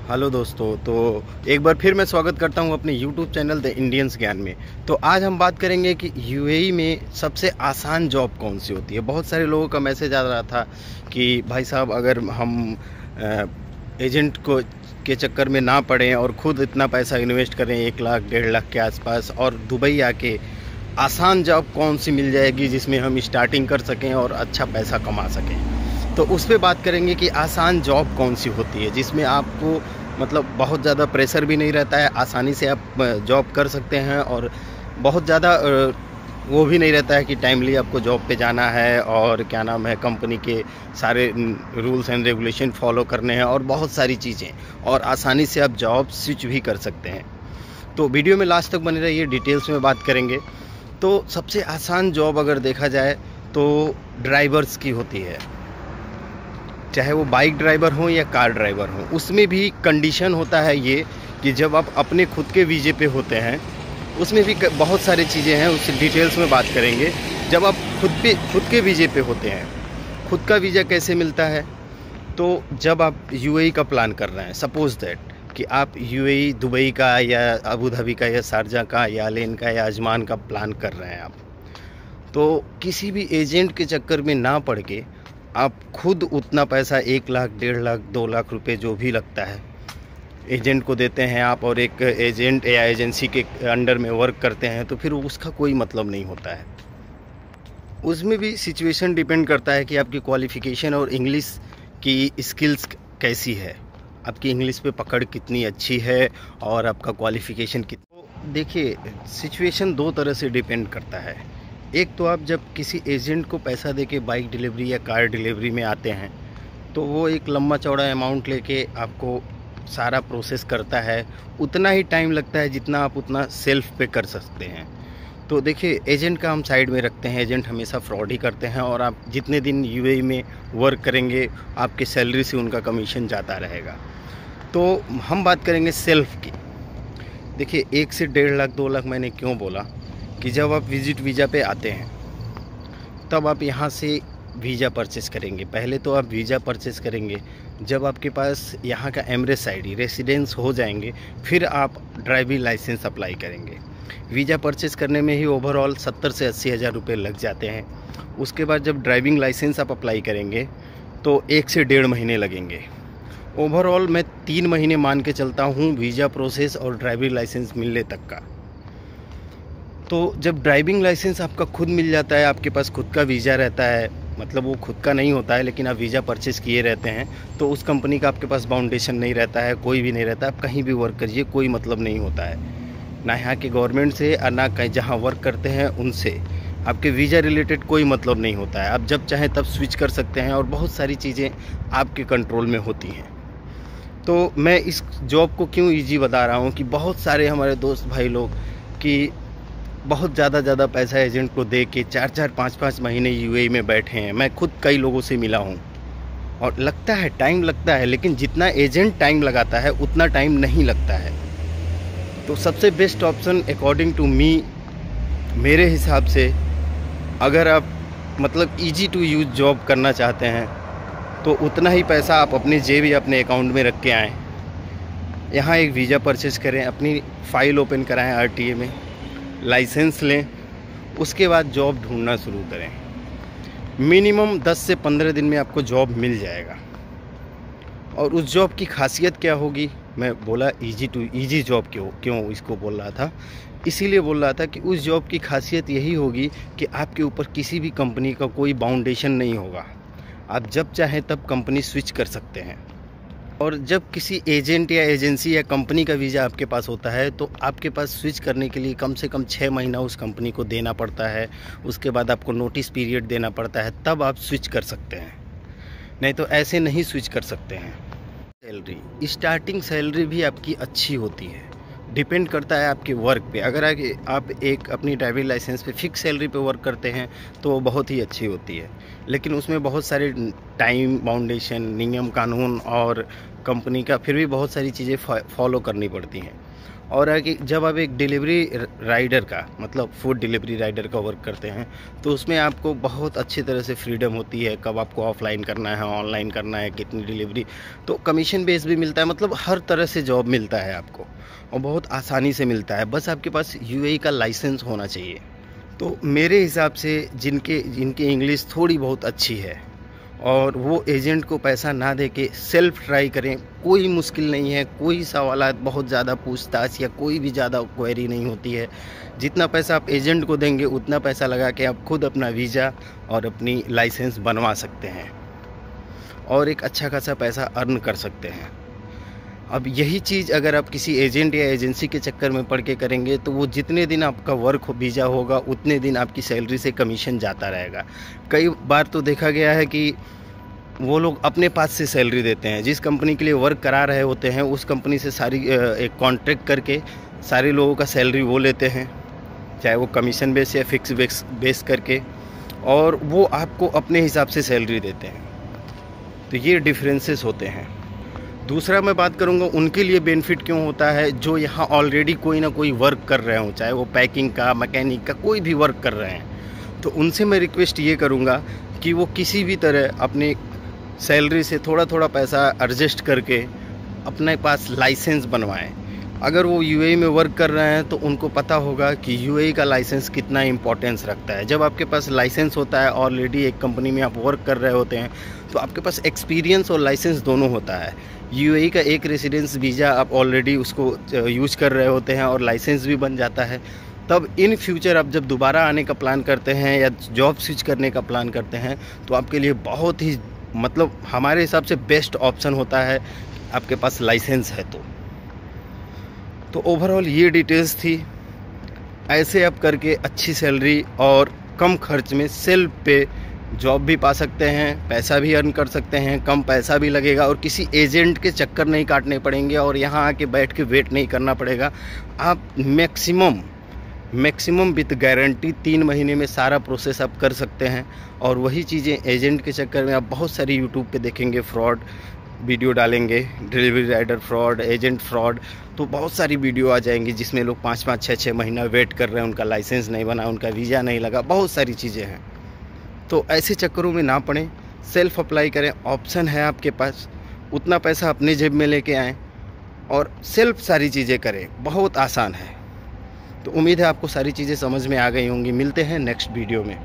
Hello दोस्तों, तो एक बार फिर मैं स्वागत करता हूं अपने YouTube चैनल द इंडियंस ज्ञान में। तो आज हम बात करेंगे कि यूएई में सबसे आसान जॉब कौन सी होती है। बहुत सारे लोगों का मैसेज आ रहा था कि भाई साहब, अगर हम एजेंट को के चक्कर में ना पड़ें और ख़ुद इतना पैसा इन्वेस्ट करें 1 लाख 1.5 लाख के आसपास, और दुबई आके आसान जॉब कौन सी मिल जाएगी जिसमें हम स्टार्टिंग कर सकें और अच्छा पैसा कमा सकें। तो उस पर बात करेंगे कि आसान जॉब कौन सी होती है जिसमें आपको मतलब बहुत ज़्यादा प्रेशर भी नहीं रहता है, आसानी से आप जॉब कर सकते हैं, और बहुत ज़्यादा वो भी नहीं रहता है कि टाइमली आपको जॉब पे जाना है और क्या नाम है, कंपनी के सारे रूल्स एंड रेगुलेशन फॉलो करने हैं और बहुत सारी चीज़ें, और आसानी से आप जॉब स्विच भी कर सकते हैं। तो वीडियो में लास्ट तक बने रहिए, डिटेल्स में बात करेंगे। तो सबसे आसान जॉब अगर देखा जाए तो ड्राइवर्स की होती है, चाहे वो बाइक ड्राइवर हो या कार ड्राइवर हो। उसमें भी कंडीशन होता है ये कि जब आप अपने खुद के वीज़े पे होते हैं, उसमें भी बहुत सारी चीज़ें हैं, उससे डिटेल्स में बात करेंगे। जब आप खुद के वीज़े पे होते हैं, खुद का वीज़ा कैसे मिलता है, तो जब आप यूएई का प्लान कर रहे हैं, सपोज़ दैट कि आप यूएई दुबई का या अबू धाबी का या शारजा का या अलेन का या अजमान का प्लान कर रहे हैं आप, तो किसी भी एजेंट के चक्कर में ना पड़ के आप खुद उतना पैसा 1 लाख 1.5 लाख 2 लाख रुपए जो भी लगता है एजेंट को देते हैं आप, और एक एजेंट या एजेंसी के अंडर में वर्क करते हैं, तो फिर उसका कोई मतलब नहीं होता है। उसमें भी सिचुएशन डिपेंड करता है कि आपकी क्वालिफ़िकेशन और इंग्लिश की स्किल्स कैसी है, आपकी इंग्लिश पे पकड़ कितनी अच्छी है और आपका क्वालिफ़िकेशन कितना। देखिए, सिचुएशन 2 तरह से डिपेंड करता है। एक तो आप जब किसी एजेंट को पैसा देके बाइक डिलीवरी या कार डिलीवरी में आते हैं, तो वो एक लंबा चौड़ा अमाउंट लेके आपको सारा प्रोसेस करता है। उतना ही टाइम लगता है जितना आप उतना सेल्फ पे कर सकते हैं। तो देखिए, एजेंट का हम साइड में रखते हैं, एजेंट हमेशा फ्रॉड ही करते हैं, और आप जितने दिन यूएई में वर्क करेंगे आपके सैलरी से उनका कमीशन जाता रहेगा। तो हम बात करेंगे सेल्फ की। देखिए, 1 से 1.5 लाख 2 लाख मैंने क्यों बोला कि जब आप विजिट वीज़ा पे आते हैं तब आप यहाँ से वीज़ा परचेस करेंगे। पहले तो आप वीज़ा परचेस करेंगे, जब आपके पास यहाँ का एमरेस आईडी रेसिडेंस हो जाएंगे, फिर आप ड्राइविंग लाइसेंस अप्लाई करेंगे। वीज़ा परचेस करने में ही ओवरऑल 70 से 80 हज़ार रुपये लग जाते हैं। उसके बाद जब ड्राइविंग लाइसेंस आप अप्लाई करेंगे तो 1 से 1.5 महीने लगेंगे। ओवरऑल मैं 3 महीने मान के चलता हूँ वीज़ा प्रोसेस और ड्राइविंग लाइसेंस मिलने तक का। तो जब ड्राइविंग लाइसेंस आपका खुद मिल जाता है, आपके पास खुद का वीज़ा रहता है, मतलब वो खुद का नहीं होता है लेकिन आप वीज़ा परचेस किए रहते हैं, तो उस कंपनी का आपके पास बाउंडेशन नहीं रहता है, कोई भी नहीं रहता। आप कहीं भी वर्क करिए, कोई मतलब नहीं होता है, ना यहाँ के गवर्नमेंट से और ना कहीं जहाँ वर्क करते हैं उनसे। आपके वीज़ा रिलेटेड कोई मतलब नहीं होता है, आप जब चाहें तब स्विच कर सकते हैं, और बहुत सारी चीज़ें आपके कंट्रोल में होती हैं। तो मैं इस जॉब को क्यों ईजी बता रहा हूँ कि बहुत सारे हमारे दोस्त भाई लोग कि बहुत ज़्यादा पैसा एजेंट को दे के 4-4 5-5 महीने यूएई में बैठे हैं। मैं खुद कई लोगों से मिला हूँ, और लगता है टाइम लगता है, लेकिन जितना एजेंट टाइम लगाता है उतना टाइम नहीं लगता है। तो सबसे best option according to me, मेरे हिसाब से, अगर आप मतलब ईजी टू यूज जॉब करना चाहते हैं तो उतना ही पैसा आप अपने जेब या अपने अकाउंट में रख के आएँ, यहाँ एक वीज़ा परचेस करें, अपनी फ़ाइल ओपन कराएँ आरटीए में, लाइसेंस लें, उसके बाद जॉब ढूंढना शुरू करें। मिनिमम 10 से 15 दिन में आपको जॉब मिल जाएगा। और उस जॉब की खासियत क्या होगी, मैं बोला ईजी टू ईजी जॉब क्यों इसको बोल रहा था, इसीलिए बोल रहा था कि उस जॉब की खासियत यही होगी कि आपके ऊपर किसी भी कंपनी का कोई बाउंडेशन नहीं होगा। आप जब चाहें तब कंपनी स्विच कर सकते हैं। और जब किसी एजेंट या एजेंसी या कंपनी का वीज़ा आपके पास होता है तो आपके पास स्विच करने के लिए कम से कम 6 महीना उस कंपनी को देना पड़ता है। उसके बाद आपको नोटिस पीरियड देना पड़ता है, तब आप स्विच कर सकते हैं, नहीं तो ऐसे नहीं स्विच कर सकते हैं। सैलरी, स्टार्टिंग सैलरी भी आपकी अच्छी होती है, डिपेंड करता है आपके वर्क पे। अगर आप एक अपनी ड्राइविंग लाइसेंस पे फिक्स सैलरी पे वर्क करते हैं तो वो बहुत ही अच्छी होती है, लेकिन उसमें बहुत सारे टाइम बाउंडेशन, नियम कानून और कंपनी का फिर भी बहुत सारी चीज़ें फॉलो करनी पड़ती हैं। और है कि जब आप एक डिलीवरी राइडर का मतलब फूड डिलीवरी राइडर का वर्क करते हैं तो उसमें आपको बहुत अच्छी तरह से फ्रीडम होती है, कब आपको ऑफलाइन करना है, ऑनलाइन करना है, कितनी डिलीवरी, तो कमीशन बेस भी मिलता है, मतलब हर तरह से जॉब मिलता है आपको और बहुत आसानी से मिलता है। बस आपके पास यूएई का लाइसेंस होना चाहिए। तो मेरे हिसाब से जिनकी इंग्लिश थोड़ी बहुत अच्छी है और वो एजेंट को पैसा ना दे के सेल्फ ट्राई करें, कोई मुश्किल नहीं है, कोई सवालात बहुत ज़्यादा पूछताछ या कोई भी ज़्यादा क्वेरी नहीं होती है। जितना पैसा आप एजेंट को देंगे उतना पैसा लगा के आप खुद अपना वीज़ा और अपनी लाइसेंस बनवा सकते हैं और एक अच्छा खासा पैसा अर्न कर सकते हैं। अब यही चीज़ अगर आप किसी एजेंट या एजेंसी के चक्कर में पड़ के करेंगे तो वो जितने दिन आपका वर्क वीज़ा होगा उतने दिन आपकी सैलरी से कमीशन जाता रहेगा। कई बार तो देखा गया है कि वो लोग अपने पास से सैलरी देते हैं, जिस कंपनी के लिए वर्क करा रहे होते हैं उस कंपनी से सारी एक कॉन्ट्रैक्ट करके सारे लोगों का सैलरी वो लेते हैं, चाहे वो कमीशन बेस या फिक्स बेस करके, और वो आपको अपने हिसाब से सैलरी देते हैं। तो ये डिफरेंसेस होते हैं। दूसरा मैं बात करूँगा उनके लिए बेनिफिट क्यों होता है जो यहाँ ऑलरेडी कोई ना कोई वर्क कर रहे हों, चाहे वो पैकिंग का, मैकेनिक का, कोई भी वर्क कर रहे हैं। तो उनसे मैं रिक्वेस्ट ये करूँगा कि वो किसी भी तरह अपनी सैलरी से थोड़ा थोड़ा पैसा एडजस्ट करके अपने पास लाइसेंस बनवाएं। अगर वो यूएई में वर्क कर रहे हैं तो उनको पता होगा कि यूएई का लाइसेंस कितना इंपॉर्टेंस रखता है। जब आपके पास लाइसेंस होता है, ऑलरेडी एक कंपनी में आप वर्क कर रहे होते हैं, तो आपके पास एक्सपीरियंस और लाइसेंस दोनों होता है। यूएई का एक रेसिडेंस वीज़ा आप ऑलरेडी उसको यूज कर रहे होते हैं और लाइसेंस भी बन जाता है। तब इन फ्यूचर आप जब दोबारा आने का प्लान करते हैं या जॉब स्विच करने का प्लान करते हैं तो आपके लिए बहुत ही मतलब हमारे हिसाब से बेस्ट ऑप्शन होता है आपके पास लाइसेंस है। तो ओवरऑल ये डिटेल्स थी। ऐसे आप करके अच्छी सैलरी और कम खर्च में सेल्फ पे जॉब भी पा सकते हैं, पैसा भी अर्न कर सकते हैं, कम पैसा भी लगेगा और किसी एजेंट के चक्कर नहीं काटने पड़ेंगे और यहाँ आके बैठ के वेट नहीं करना पड़ेगा। आप मैक्सिमम विथ गारंटी 3 महीने में सारा प्रोसेस आप कर सकते हैं। और वही चीज़ें एजेंट के चक्कर में आप बहुत सारी यूट्यूब पे देखेंगे, फ्रॉड वीडियो डालेंगे, delivery rider fraud, agent fraud, तो बहुत सारी वीडियो आ जाएंगी जिसमें लोग 5-5, 6-6 महीना वेट कर रहे हैं, उनका लाइसेंस नहीं बना, उनका वीज़ा नहीं लगा, बहुत सारी चीज़ें हैं। तो ऐसे चक्करों में ना पड़ें, सेल्फ अप्लाई करें, ऑप्शन है आपके पास, उतना पैसा अपने जेब में लेके आएँ और सेल्फ सारी चीज़ें करें, बहुत आसान है। तो उम्मीद है आपको सारी चीज़ें समझ में आ गई होंगी। मिलते हैं नेक्स्ट वीडियो में।